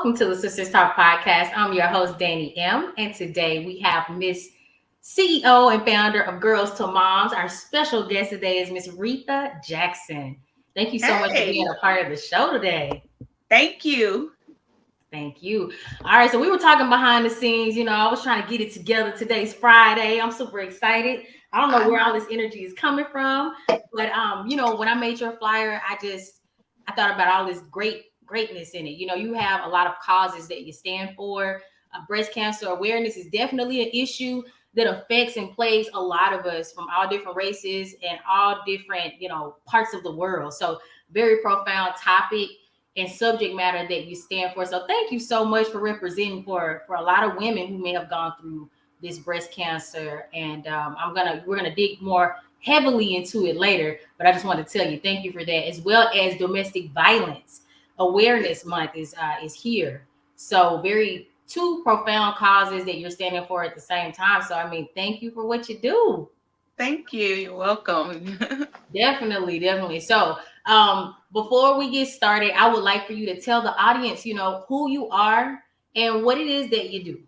Welcome to the Sistas Talk podcast. I'm your host, Danny M. And today we have Miss CEO and founder of Girls to Moms. Our special guest today is Miss Reathia Jackson. Thank you so much for being a part of the show today. Thank you. Thank you. All right, so we were talking behind the scenes. I was trying to get it together. Today's Friday. I'm super excited. I don't know where all this energy is coming from, but when I made your flyer, I thought about all this greatness in it. You have a lot of causes that you stand for. Breast cancer awareness is definitely an issue that affects and plagues a lot of us from all different races and all different, parts of the world. So very profound topic and subject matter that you stand for. So thank you so much for representing for a lot of women who may have gone through this breast cancer. And we're gonna dig more heavily into it later, but I just want to tell you thank you for that, as well as Domestic Violence Awareness Month is here. So very two profound causes that you're standing for at the same time. So thank you for what you do. Thank you. You're welcome. Definitely. So before we get started, I would like for you to tell the audience, who you are and what it is that you do.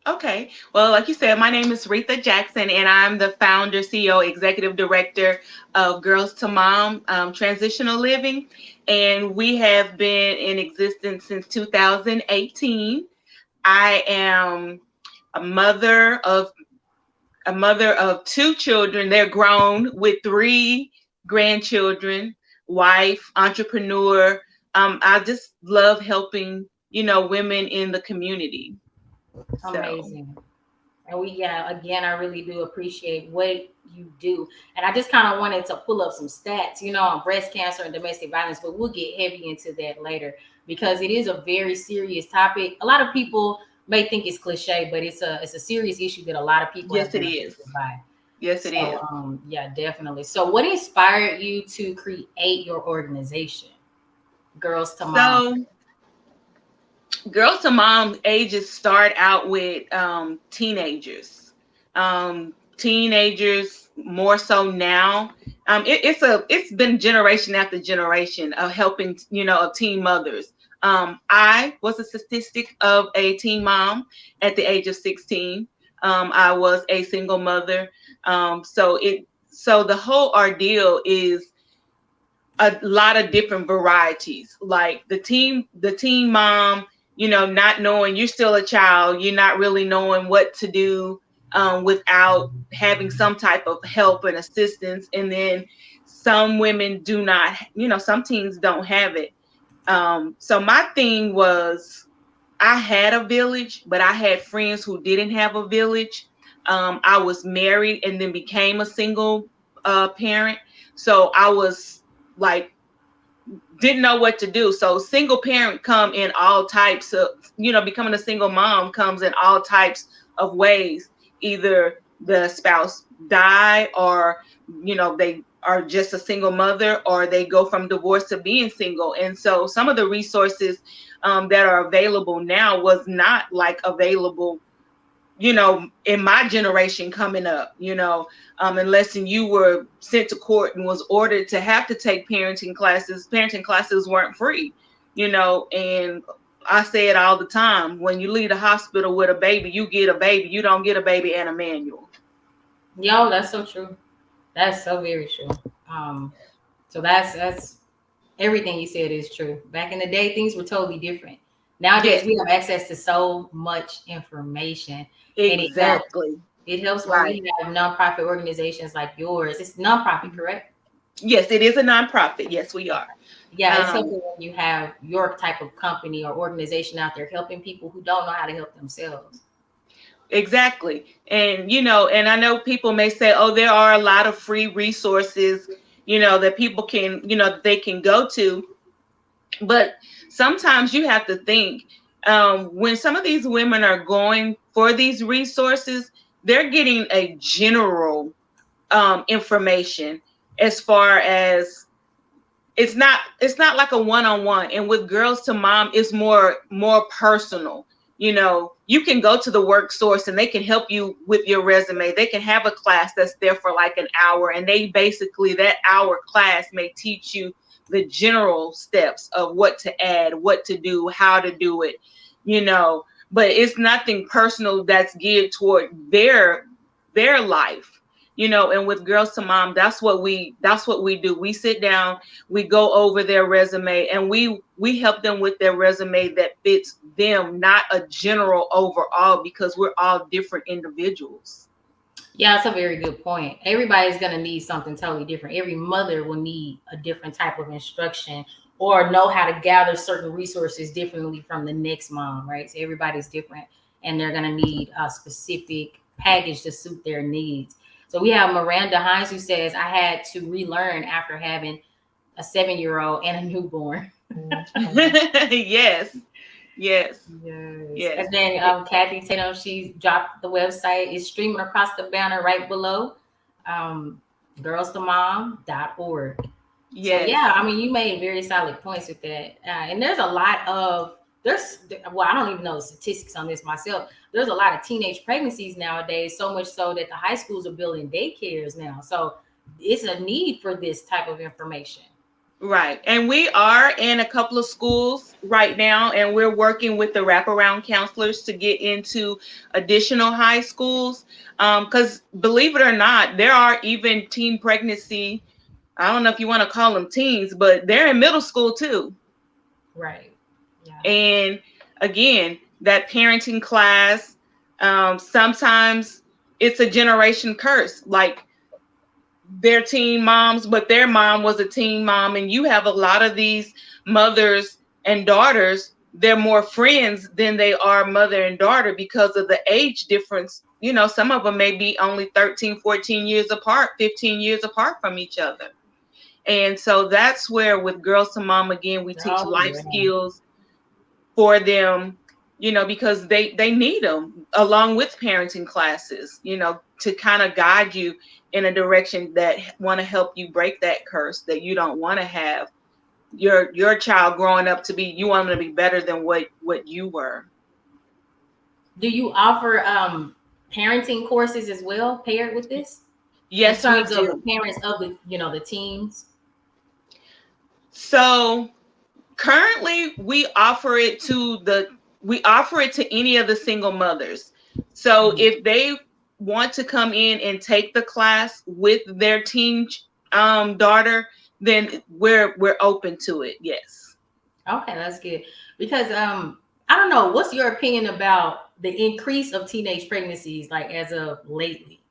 Okay. Well, like you said, my name is Reathia Jackson, and I'm the founder, CEO, executive director of Girls to Mom Transitional Living. And we have been in existence since 2018. I am a mother of two children. They're grown with 3 grandchildren, wife, entrepreneur. I just love helping, women in the community. Amazing. And I really do appreciate what you do. And I just kind of wanted to pull up some stats, on breast cancer and domestic violence, but we'll get heavy into that later because it is a very serious topic. A lot of people may think it's cliche, but it's a serious issue that a lot of people Yes, it is. Yes, it is. Yeah, definitely. So what inspired you to create your organization, Girls to Mom? Girls to Mom ages start out with teenagers. Teenagers more so now. It's been generation after generation of helping, of teen mothers. I was a statistic of a teen mom at the age of 16. I was a single mother. So the whole ordeal is a lot of different varieties. Like the teen mom, not knowing you're still a child, you're not really knowing what to do without having some type of help and assistance. And then some women do not, some teens don't have it. So my thing was I had a village, but I had friends who didn't have a village. I was married and then became a single parent. So I was didn't know what to do. So single parent come in all types of, becoming a single mom comes in all types of ways. Either the spouse die or, they are just a single mother, or they go from divorce to being single. And so some of the resources that are available now was not available, in my generation coming up, unless you were sent to court and was ordered to have to take parenting classes. Parenting classes weren't free, and I say it all the time. When you leave the hospital with a baby, you get a baby. You don't get a baby and a manual. Yo, that's so true. That's so very true. So that's everything you said is true. Back in the day, things were totally different. Nowadays, we have access to so much information. Exactly. And it helps when we have nonprofit organizations like yours. It's nonprofit, correct? Yes, it is a nonprofit. Yes, we are. Yeah, it's helpful when you have your type of company or organization out there helping people who don't know how to help themselves. Exactly. And, and I know people may say, oh, there are a lot of free resources, that people can, they can go to. But sometimes you have to think when some of these women are going for these resources, they're getting a general information as far as it's not like a one-on-one. And with Girls to Mom, it's more personal. You can go to the work source and they can help you with your resume. They can have a class that's there for an hour, and they basically, that hour class may teach you the general steps of what to add, what to do, how to do it, but it's nothing personal that's geared toward their life. And with Girls to Mom, that's what we do. We sit down, we go over their resume, and we help them with their resume that fits them, not a general overall, because we're all different individuals. Yeah, that's a very good point. Everybody's going to need something totally different. Every mother will need a different type of instruction or know how to gather certain resources differently from the next mom, right? So everybody's different, and they're going to need a specific package to suit their needs. So we have Miranda Hines, who says, I had to relearn after having a 7-year-old and a newborn. Yes. And then Kathy Tatum, she dropped the website. It's streaming across the banner right below, girlstomom.org. Yes. So yeah, I mean, you made very solid points with that. And there's a lot of, I don't even know the statistics on this myself. There's a lot of teenage pregnancies nowadays, so much so that the high schools are building daycares now. So it's a need for this type of information. Right. And we are in a couple of schools right now, and we're working with the wraparound counselors to get into additional high schools. Because believe it or not, there are even teen pregnancy. I don't know if you want to call them teens, but they're in middle school too. Right. Yeah. And again, that parenting class, sometimes it's a generation curse. Like, they're teen moms, but their mom was a teen mom, and you have a lot of these mothers and daughters, they're more friends than they are mother and daughter because of the age difference. Some of them may be only 13, 14 years apart, 15 years apart from each other. And so that's where with Girls to Mom, again, we teach life skills for them, because they need them along with parenting classes, to kind of guide you in a direction that want to help you break that curse that you don't want to have your child growing up to be. You want them to be better than what you were. Do you offer parenting courses as well paired with this? Yes, in terms of the parents of the teens. So currently we offer it to any of the single mothers. So if they want to come in and take the class with their teen daughter, then we're open to it. Yes. Okay, that's good. Because I don't know, what's your opinion about the increase of teenage pregnancies, like as of lately,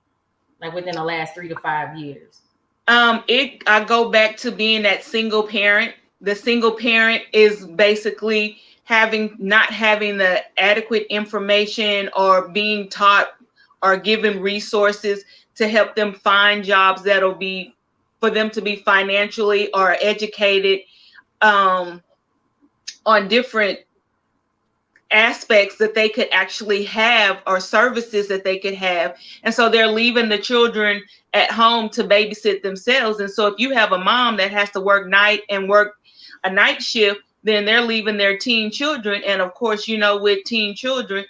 like within the last 3 to 5 years? I go back to being that single parent. The single parent is basically not having the adequate information or being taught or given resources to help them find jobs that'll be for them to be financially or educated on different aspects that they could actually have or services that they could have. And so they're leaving the children at home to babysit themselves. And so if you have a mom that has to work a night shift, then they're leaving their teen children. And of course, with teen children,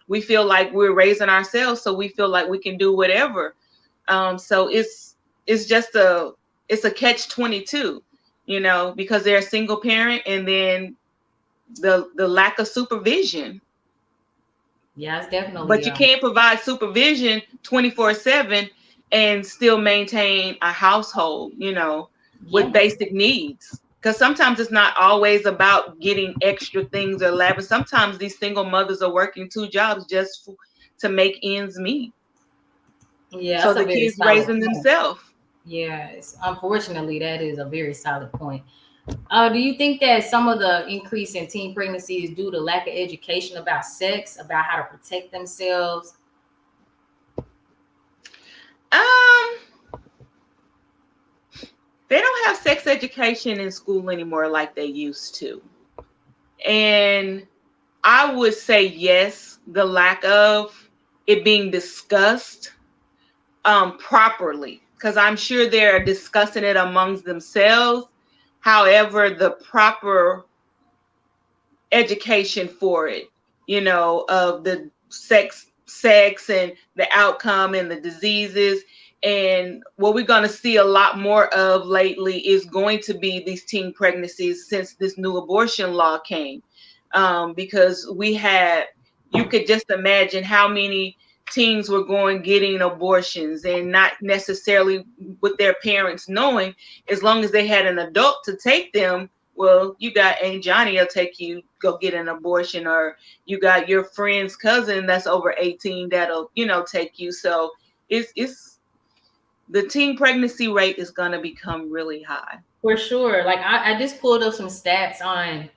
we feel like we're raising ourselves, so we feel like we can do whatever. So it's a catch-22, because they're a single parent, and then the lack of supervision. Yeah, it's definitely. But you can't provide supervision 24/7 and still maintain a household, with basic needs. Because sometimes it's not always about getting extra things or lavish. Sometimes these single mothers are working 2 jobs just to make ends meet. Yeah. So the kids raising themselves. Yes. Unfortunately, that is a very solid point. Do you think that some of the increase in teen pregnancy is due to lack of education about sex, about how to protect themselves? They don't have sex education in school anymore like they used to. And I would say yes, the lack of it being discussed properly, because I'm sure they're discussing it amongst themselves. However, the proper education for it, of the sex and the outcome and the diseases And what we're going to see a lot more of lately is going to be these teen pregnancies since this new abortion law came. Because you could just imagine how many teens were going getting abortions and not necessarily with their parents knowing, as long as they had an adult to take them. Well, you got Aunt Johnny will take you, go get an abortion, or you got your friend's cousin that's over 18 that'll, take you. So it's the teen pregnancy rate is going to become really high. For sure. Like I just pulled up some stats on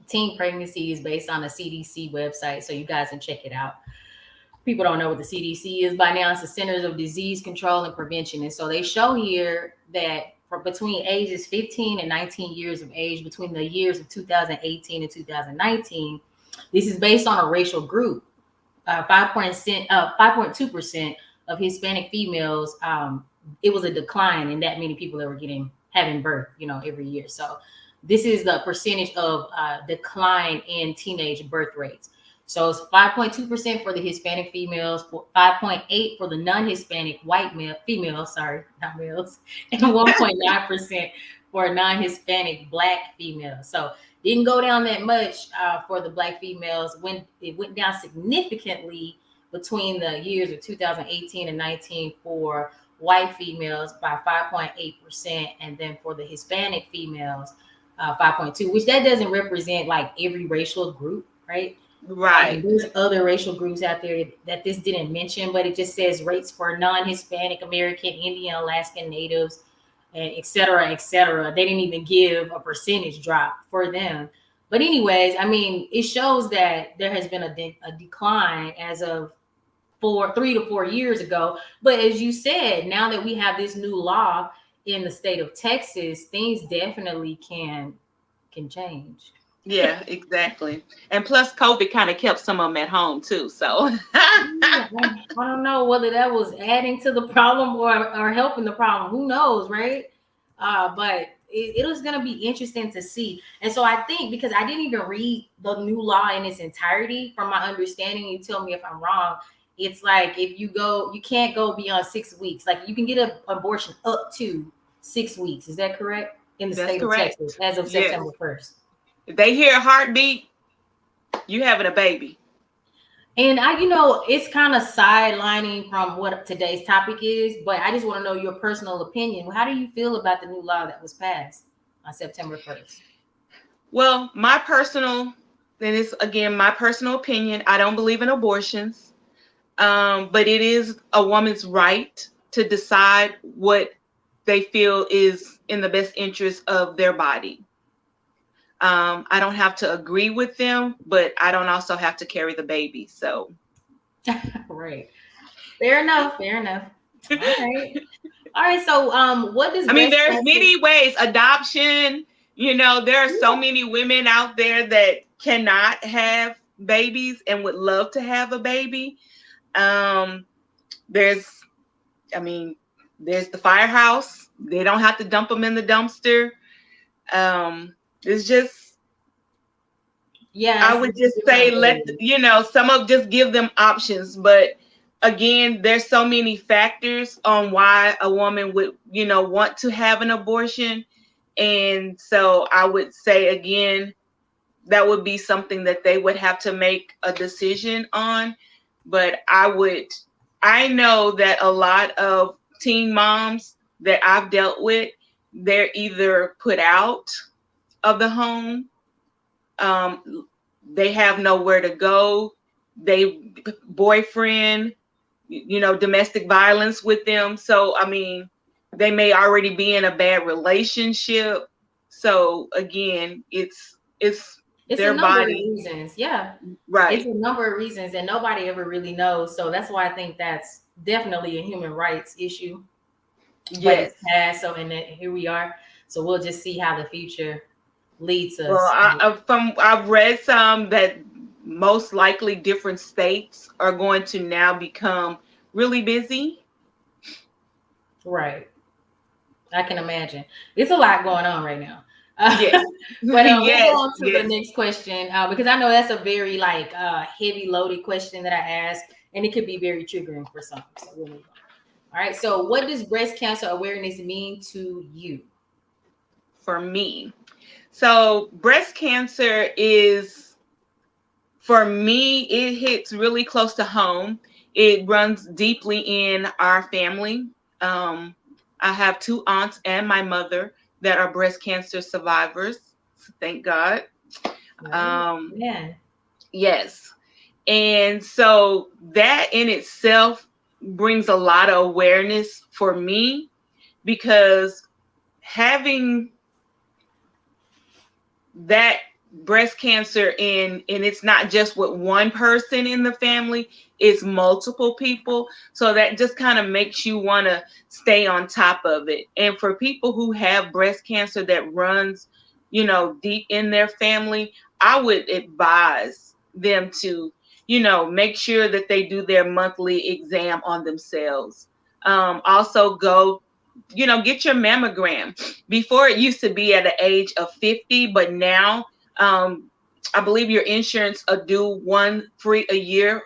teen pregnancies based on the CDC website, so you guys can check it out. People don't know what the CDC is by now. It's the Centers of Disease Control and Prevention. And so they show here that for between ages 15 and 19 years of age, between the years of 2018 and 2019, this is based on a racial group. 5.2% of Hispanic females, it was a decline in that many people that were having birth, every year. So this is the percentage of decline in teenage birth rates. So it's 5.2% for the Hispanic females, 5.8% for the non-Hispanic females, not males, and 1.9% for non-Hispanic Black females. So didn't go down that much for the Black females. It went down significantly between the years of 2018 and 19 for white females by 5.8%, and then for the Hispanic females, 5.2%, which that doesn't represent like every racial group, right? Right. There's other racial groups out there that this didn't mention, but it just says rates for non-Hispanic American, Indian, Alaskan Natives, and et cetera, et cetera. They didn't even give a percentage drop for them. But anyways, I mean, it shows that there has been a decline as of 3 to 4 years ago. But as you said, now that we have this new law in the state of Texas, things definitely can change. Yeah, exactly. And plus COVID kind of kept some of them at home too. So I don't know whether that was adding to the problem or helping the problem. Who knows, right? But it was going to be interesting to see. And so I think, because I didn't even read the new law in its entirety, from my understanding, you tell me if I'm wrong, it's like if you can't go beyond 6 weeks. Like you can get an abortion up to 6 weeks. Is that correct? In the state of Texas as of September 1st. If they hear a heartbeat, you having a baby. And it's kind of sidelining from what today's topic is, but I just want to know your personal opinion. How do you feel about the new law that was passed on September 1st? Well, my personal opinion, I don't believe in abortions, but it is a woman's right to decide what they feel is in the best interest of their body. I don't have to agree with them, but I don't also have to carry the baby. So, right. Fair enough. All right. So, what does there's many ways. Adoption. There are so many women out there that cannot have babies and would love to have a baby. There's the firehouse. They don't have to dump them in the dumpster. It's just, I would just say, just give them options. But again, there's so many factors on why a woman would, want to have an abortion. And so I would say, again, that would be something that they would have to make a decision on. But I know that a lot of teen moms that I've dealt with, they're either put out of the home, they have nowhere to go, boyfriend, domestic violence with them. So they may already be in a bad relationship. So again, it's their body. Of reasons. Yeah, right. It's a number of reasons, and nobody ever really knows. So that's why I think that's definitely a human rights issue. Yes. And here we are. So we'll just see how the future leads us. Well, I've read some that most likely different states are going to now become really busy. Right. I can imagine. It's a lot going on right now. Yes. But we'll go on to the next question, because I know that's a very heavy loaded question that I asked, and it could be very triggering for some. So we'll move on. All right. So, what does breast cancer awareness mean to you? For me, so breast cancer is, for me, it hits really close to home. It runs deeply in our family. Um, I have two aunts and my mother that are breast cancer survivors. Thank God. Right. Um, Yeah. yes. And so that in itself brings a lot of awareness for me, because having that breast cancer and it's not just with one person in the family, it's multiple people, so that just kind of makes you want to stay on top of it. And for people who have breast cancer that runs, deep in their family, I would advise them to, make sure that they do their monthly exam on themselves. Also go, get your mammogram. Before, it used to be at the age of 50, but now, um, I believe your insurance do one free a year,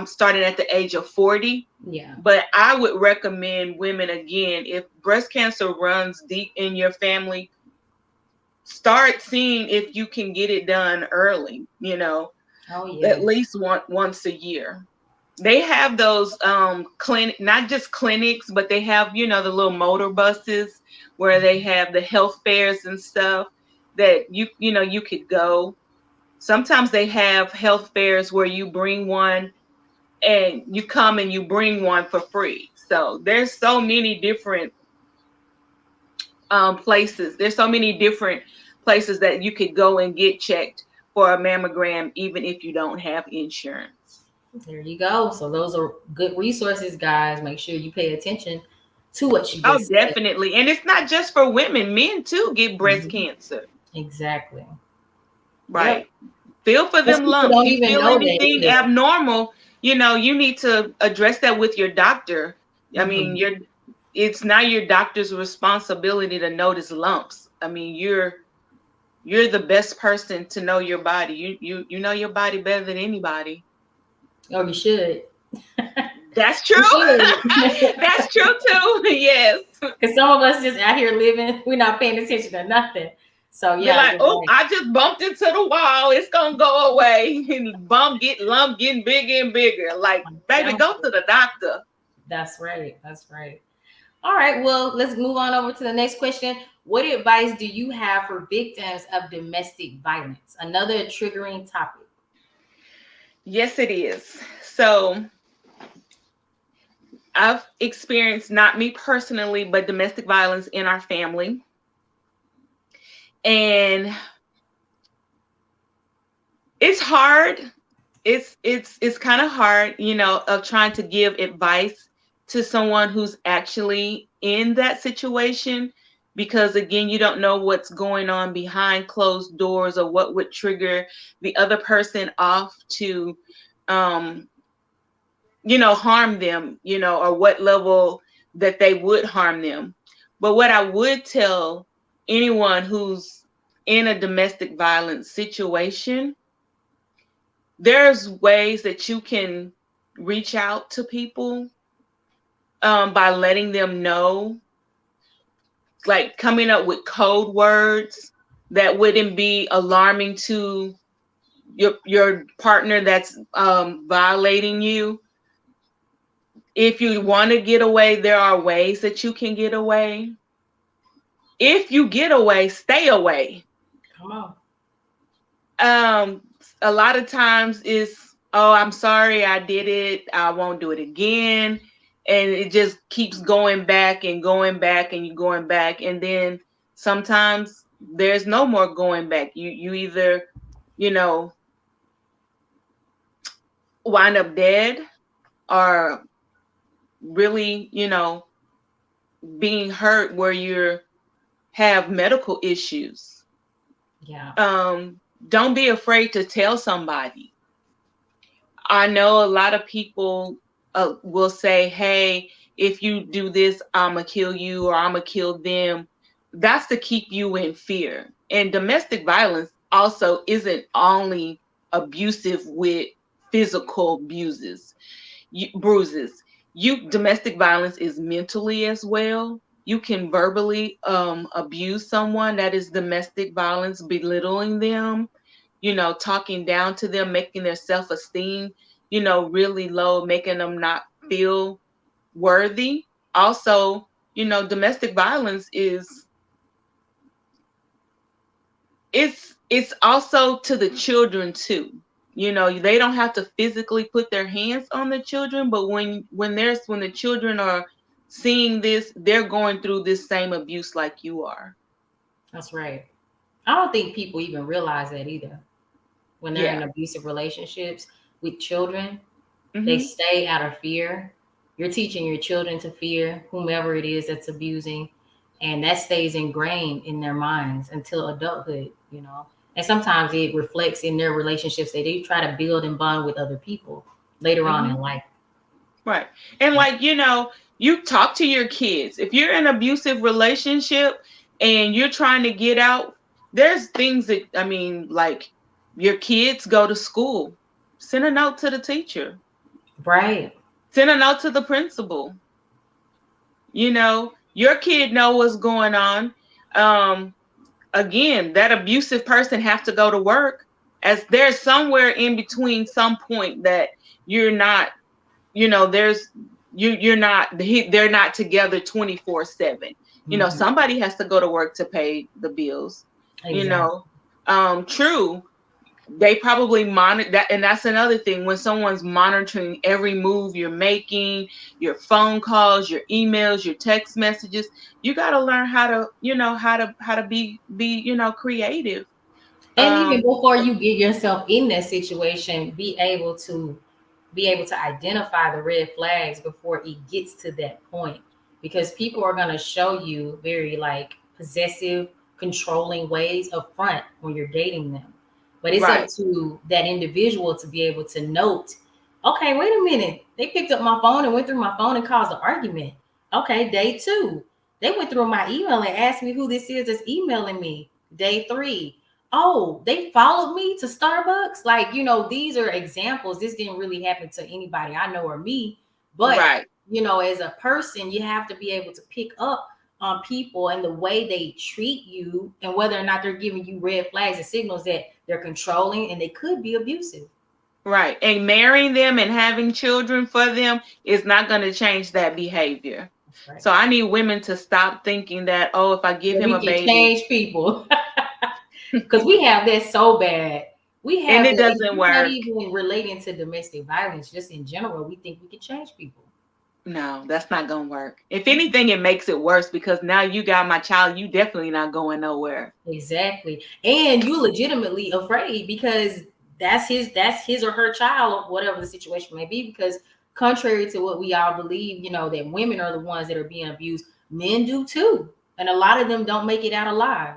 starting at the age of 40. Yeah. But I would recommend women, again, if breast cancer runs deep in your family, start seeing if you can get it done early, Oh, at yeah. least once a year. They have those clinic, not just clinics, but they have, the little motor buses where they have the health fairs and stuff that you could go. Sometimes they have health fairs where you bring one and you come and you bring one for free. So there's so many different places. There's so many different places that you could go and get checked for a mammogram, even if you don't have insurance. There you go. So, those are good resources, guys. Make sure you pay attention to what you Oh, just said. definitely. And it's not just for women. Men too get breast Mhm. cancer. Exactly. Yep. Right. Feel for Most them people lumps. don't You even feel know that anything either. abnormal, you need to address that with your doctor. I mean, Hmm. it's not your doctor's responsibility to notice lumps. I mean, you're the best person to know your body. You know your body better than anybody. Oh, you should. That's true. You should. That's true too. Yes. Because some of us just out here living, we're not paying attention to nothing. So, Be yeah, like, you're oh, right. I just bumped into the wall. It's gonna go away. And lump getting bigger and bigger. Like, I'm baby, telling go you. to the doctor. That's right. That's right. All right. Well, let's move on over to the next question. What advice do you have for victims of domestic violence? Another triggering topic. Yes, it is. So I've experienced, not me personally, but domestic violence in our family. And it's hard. It's kind of hard, of trying to give advice to someone who's actually in that situation, because again, you don't know what's going on behind closed doors or what would trigger the other person off to um harm them, or what level that they would harm them. But what I would tell anyone who's in a domestic violence situation, there's ways that you can reach out to people, by letting them know, like coming up with code words that wouldn't be alarming to your partner that's violating you. If you want to get away, there are ways that you can get away. If you get away, stay away. Come on. Um, a lot of times it's, oh, I'm sorry, I did it. I won't do it again. And it just keeps going back and going back and you going back. And then sometimes there's no more going back. You either, you know, wind up dead, or really, being hurt where you have medical issues. Yeah. Don't be afraid to tell somebody. I know a lot of people will say, hey, if you do this, I'm going to kill you or I'm going to kill them. That's to keep you in fear. And domestic violence also isn't only abusive with physical bruises. domestic violence is mentally as well. You can verbally abuse someone. That is domestic violence, belittling them, talking down to them, making their self-esteem, really low, making them not feel worthy. Also, domestic violence is it's also to the children too. They don't have to physically put their hands on the children, but when the children are seeing this, they're going through this same abuse like you are. That's right. I don't think people even realize that either. When they're Yeah. in abusive relationships with children, they Mm-hmm. stay out of fear. You're teaching your children to fear whomever it is that's abusing, and that stays ingrained in their minds until adulthood. And sometimes it reflects in their relationships that they try to build and bond with other people later on in life. Right. And you talk to your kids. If you're in an abusive relationship and you're trying to get out, there's things that, like your kids go to school, send a note to the teacher, Right. send a note to the principal. Your kid know what's going on. Again, that abusive person have to go to work, as there's somewhere in between some point that you're not, there's you're not they're not together 24/7. Somebody has to go to work to pay the bills. Exactly. True, they probably monitor that, and that's another thing. When someone's monitoring every move you're making, your phone calls, your emails, your text messages, you got to learn how to be creative. And even before you get yourself in that situation, be able to identify the red flags before it gets to that point, because people are going to show you very like possessive, controlling ways up front when you're dating them. But it's Right. up to that individual to be able to note, okay, wait a minute, they picked up my phone and went through my phone and caused an argument. Okay, day 2, they went through my email and asked me who this is that's emailing me. Day 3, oh, they followed me to Starbucks. Like, these are examples. This didn't really happen to anybody I know or me. But, Right. As a person, you have to be able to pick up on people and the way they treat you and whether or not they're giving you red flags and signals that they're controlling and they could be abusive. Right. And marrying them and having children for them is not going to change that behavior. Right. So I need women to stop thinking that, oh, if I give him we a can baby, change people. Because we have that so bad. We have and it that, doesn't work. not even relating to domestic violence, just in general, we think we can change people. No, that's not going to work. If anything, it makes it worse, because now you got my child, you definitely not going nowhere. Exactly. And you legitimately afraid because that's his or her child, whatever the situation may be, because contrary to what we all believe, that women are the ones that are being abused, men do too. And a lot of them don't make it out alive.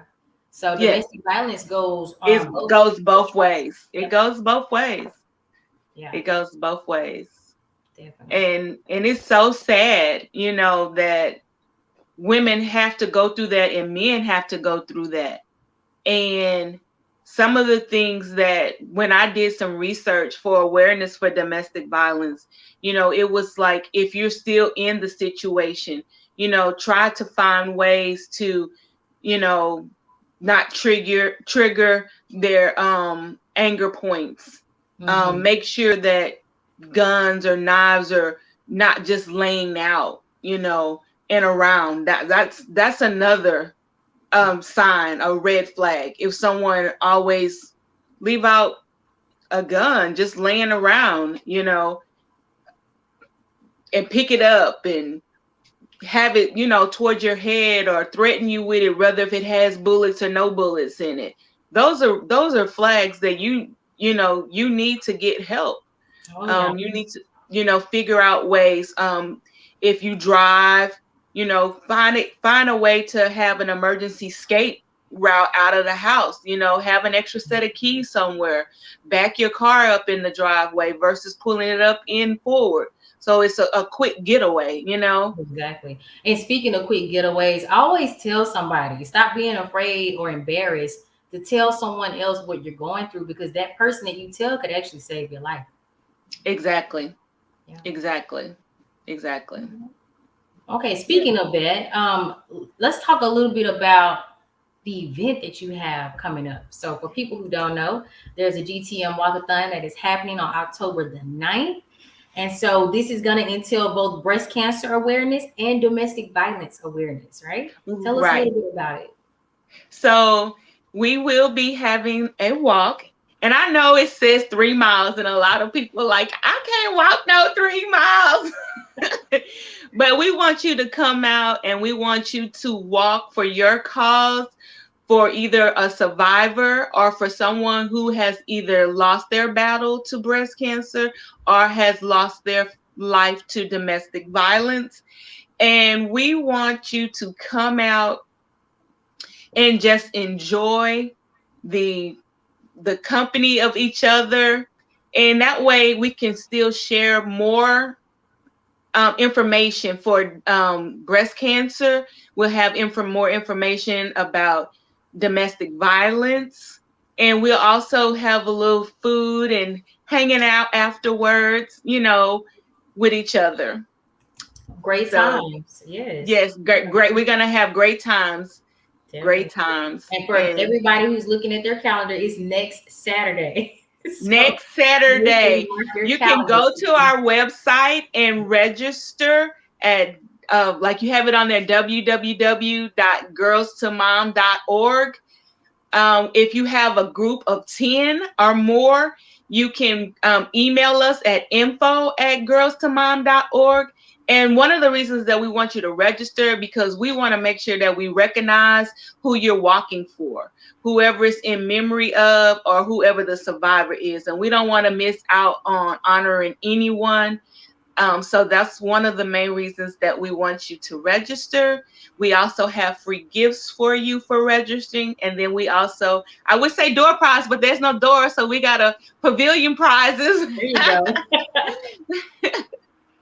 So domestic violence goes goes both ways. It goes both ways. Yeah. It goes both ways. Definitely. And it's so sad, that women have to go through that and men have to go through that. And some of the things that, when I did some research for awareness for domestic violence, it was like, if you're still in the situation, try to find ways to, not trigger their anger points. Mm-hmm. Make sure that guns or knives are not just laying out, and around. That's another sign, a red flag. If someone always leave out a gun just laying around, and pick it up and have it, towards your head, or threaten you with it, whether if it has bullets or no bullets in it. Those are flags that you need to get help. Oh, yeah. You need to, figure out ways. If you drive, find a way to have an emergency escape route out of the house. Have an extra set of keys somewhere. Back your car up in the driveway versus pulling it up in forward. So it's a quick getaway, Exactly. And speaking of quick getaways, I always tell somebody, stop being afraid or embarrassed to tell someone else what you're going through, because that person that you tell could actually save your life. Exactly. Yeah. Exactly. Exactly. Okay, speaking of that, let's talk a little bit about the event that you have coming up. So for people who don't know, there's a GTM walkathon that is happening on October the 9th. And so this is going to entail both breast cancer awareness and domestic violence awareness, right? Tell us a Right. little bit about it. So we will be having a walk. And I know it says 3 miles, and a lot of people are like, I can't walk no 3 miles. But we want you to come out and we want you to walk for your cause, for either a survivor or for someone who has either lost their battle to breast cancer or has lost their life to domestic violence. And we want you to come out and just enjoy the company of each other, and that way we can still share more information for breast cancer. We'll have more information about domestic violence, and we'll also have a little food and hanging out afterwards, with each other. Great So times. Yes. yes, great. We're gonna have great times. Definitely. Great times. And for And everybody who's looking at their calendar, it's next Saturday. So next you can Saturday, mark your you can calendars. go to our website and register at, like you have it on there, www.girlstomom.org. If you have a group of 10 or more, you can email us at info@girlstomom.org. And one of the reasons that we want you to register, because we want to make sure that we recognize who you're walking for, whoever is in memory of, or whoever the survivor is. And we don't want to miss out on honoring anyone. So that's one of the main reasons that we want you to register. We also have free gifts for you for registering. And then we also, I would say door prize, but there's no door. So we got a pavilion prizes. There you go.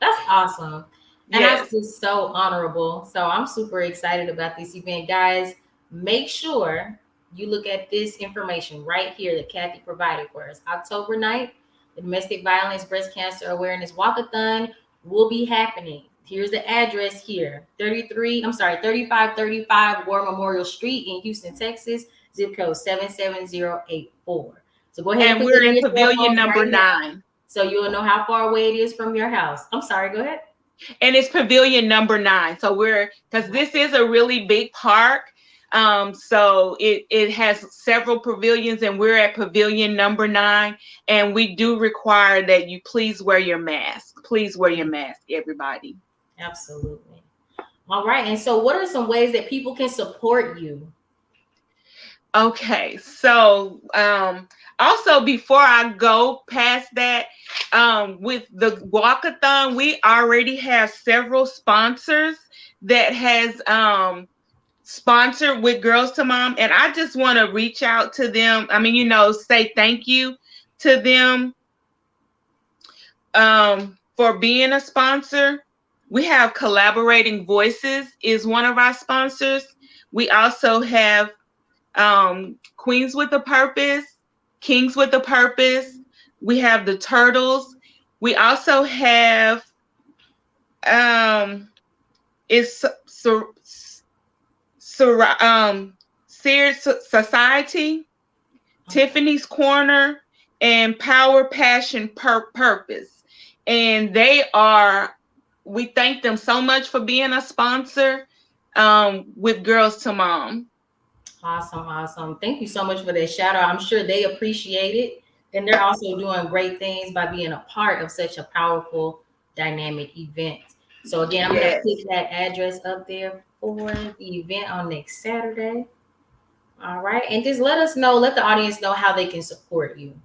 That's awesome. And Yes. that's just so honorable. So I'm super excited about this event. Guys, make sure you look at this information right here that Kathy provided for us. October 9th, the Domestic Violence Breast Cancer Awareness Walkathon will be happening. Here's the address here. 3535 War Memorial Street in Houston, Texas, zip code 77084. So go ahead And put we're that in your cell pavilion phones number right now, 9. so you'll know how far away it is from your house. I'm sorry, go ahead. And it's pavilion number 9. So because this is a really big park. So it has several pavilions, and we're at pavilion number 9. And we do require that you please wear your mask. Please wear your mask, everybody. Absolutely. All right. And so what are some ways that people can support you? Okay. So also, before I go past that, with the walkathon, we already have several sponsors that has sponsored with Girls to Mom, and I just want to reach out to them. I mean, say thank you to them for being a sponsor. We have Collaborating Voices is one of our sponsors. We also have Queens with a Purpose, Kings with a Purpose. We have the Turtles. We also have Sears Society, Tiffany's Corner, and Power Passion Purpose. And we thank them so much for being a sponsor with Girls to Mom. Awesome. Thank you so much for that shout out. I'm sure they appreciate it. And they're also doing great things by being a part of such a powerful, dynamic event. So again, I'm going to put that address up there for the event on next Saturday. All right. And just let the audience know how they can support you.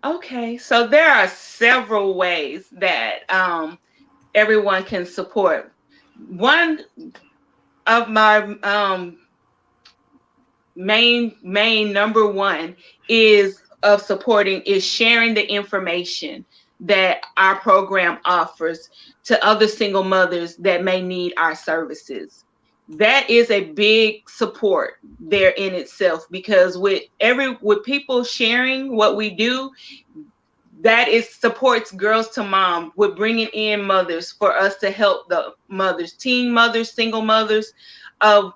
Okay. So there are several ways that everyone can support. One of my main number one is sharing the information that our program offers to other single mothers that may need our services. That is a big support there in itself, because with people sharing what we do, that is supports Girls to Mom with bringing in mothers for us to help the mothers, teen mothers, single mothers. Of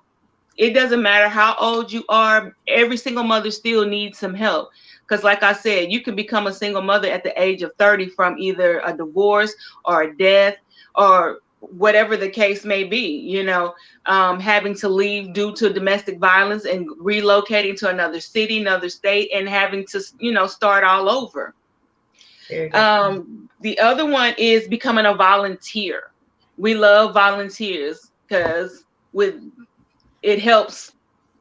It doesn't matter how old you are, every single mother still needs some help. Because like I said, you can become a single mother at the age of 30 from either a divorce or a death or whatever the case may be, having to leave due to domestic violence and relocating to another city, another state, and having to, start all over. The other one is becoming a volunteer. We love volunteers because it helps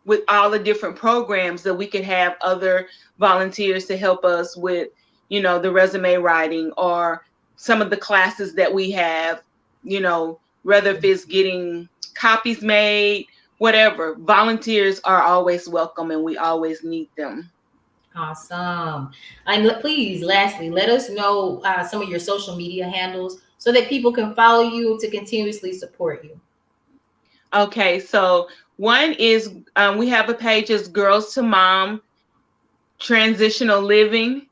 with all the different programs that we can have other volunteers to help us with, the resume writing or some of the classes that we have, whether if it's getting copies made, whatever. Volunteers are always welcome and we always need them. Awesome. And please, lastly, let us know some of your social media handles so that people can follow you to continuously support you. Okay, so one is we have a page as Girls to Mom Transitional Living.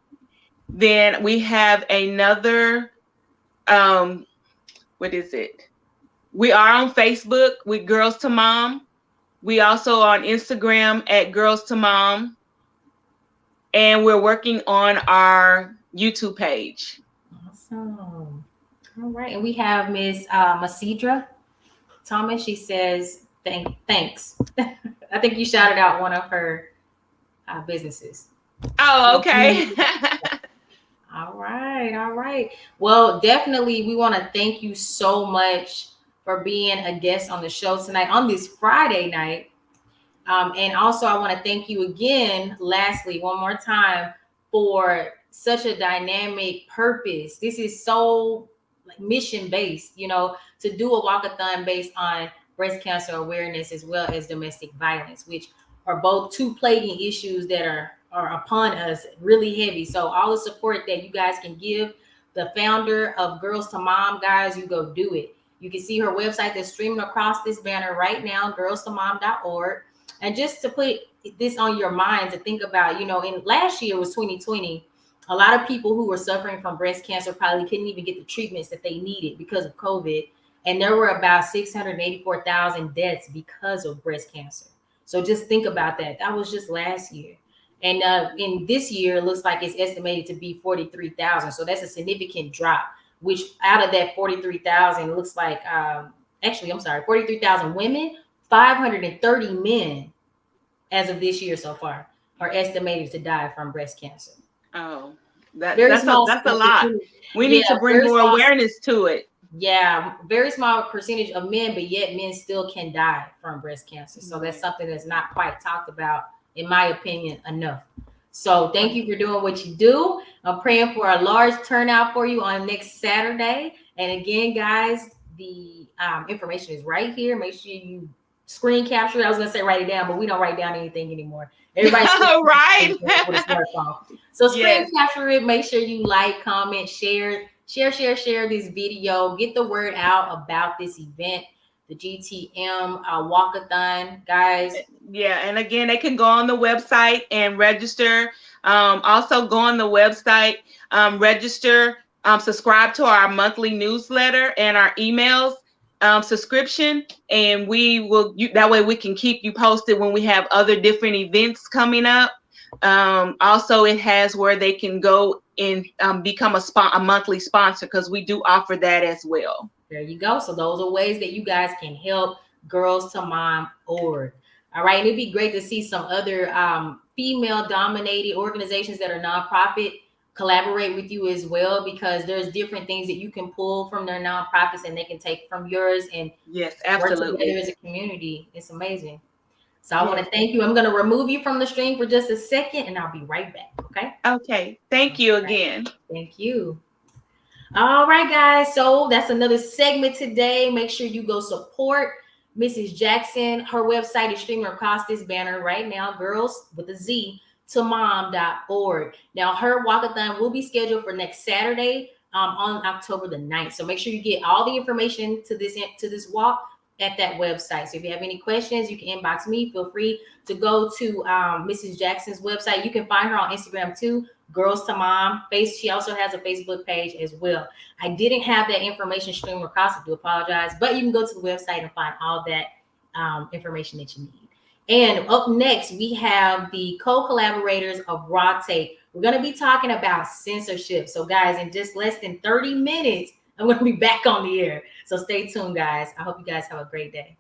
Then we have another, what is it? We are on Facebook with Girls to Mom. We also are on Instagram at Girls to Mom. And we're working on our YouTube page. Awesome. All right. And we have Miss MsDiva Thomas. She says, thanks. I think you shouted out one of her businesses. Oh, okay. All right. Well, definitely, we want to thank you so much for being a guest on the show tonight on this Friday night. And also, I want to thank you again, lastly, one more time, for such a dynamic purpose. This is so mission-based, to do a walkathon based on breast cancer awareness as well as domestic violence, which are both two plaguing issues that are upon us really heavy. So all the support that you guys can give the founder of Girls to Mom, guys, you go do it. You can see her website that's streaming across this banner right now, girlstomom.org. And just to put this on your mind to think about, in last year was 2020. A lot of people who were suffering from breast cancer probably couldn't even get the treatments that they needed because of COVID. And there were about 684,000 deaths because of breast cancer. So just think about that. That was just last year. And in this year, it looks like it's estimated to be 43,000. So that's a significant drop, which out of that 43,000, it looks like, 43,000 women, 530 men as of this year so far are estimated to die from breast cancer. Oh, that's a lot. We need to bring more awareness to it. Yeah, very small percentage of men, but yet men still can die from breast cancer. So that's something that's not quite talked about, in my opinion, enough. So thank you for doing what you do. I'm praying for a large turnout for you on next Saturday. And again, guys, the information is right here. Make sure you screen capture it. I was going to say write it down, but we don't write down anything anymore. Everybody's right. So screen capture it. Make sure you like, comment, share this video. Get the word out about this event, the GTM walkathon, guys. Yeah, and again, they can go on the website and register. Also go on the website, register, subscribe to our monthly newsletter and our emails subscription, and we will. That way, we can keep you posted when we have other different events coming up. Also, it has where they can go and become a monthly sponsor, because we do offer that as well. There you go. So those are ways that you guys can help Girls to Mom org. All right. And it'd be great to see some other female dominated organizations that are nonprofit collaborate with you as well, because there's different things that you can pull from their nonprofits and they can take from yours and yes, absolutely, work together as a community. It's amazing. So I want to thank you. I'm going to remove you from the stream for just a second and I'll be right back. Okay. Okay. Thank you again. Thank you. All right, guys. So that's another segment today. Make sure you go support Mrs. Jackson. Her website is streaming across this banner right now, girls with a Z to mom.org. Now, her walkathon will be scheduled for next Saturday on October the 9th. So make sure you get all the information to this walk at that website. So if you have any questions, you can inbox me. Feel free to go to Mrs. Jackson's website. You can find her on Instagram too, Girls to Mom. She also has a Facebook page as well. I didn't have that information streamed across. I do apologize, but you can go to the website and find all that information that you need. And up next, we have the co-collaborators of Raw Take. We're going to be talking about censorship. So, guys, in just less than 30 minutes, I'm going to be back on the air. So stay tuned, guys. I hope you guys have a great day.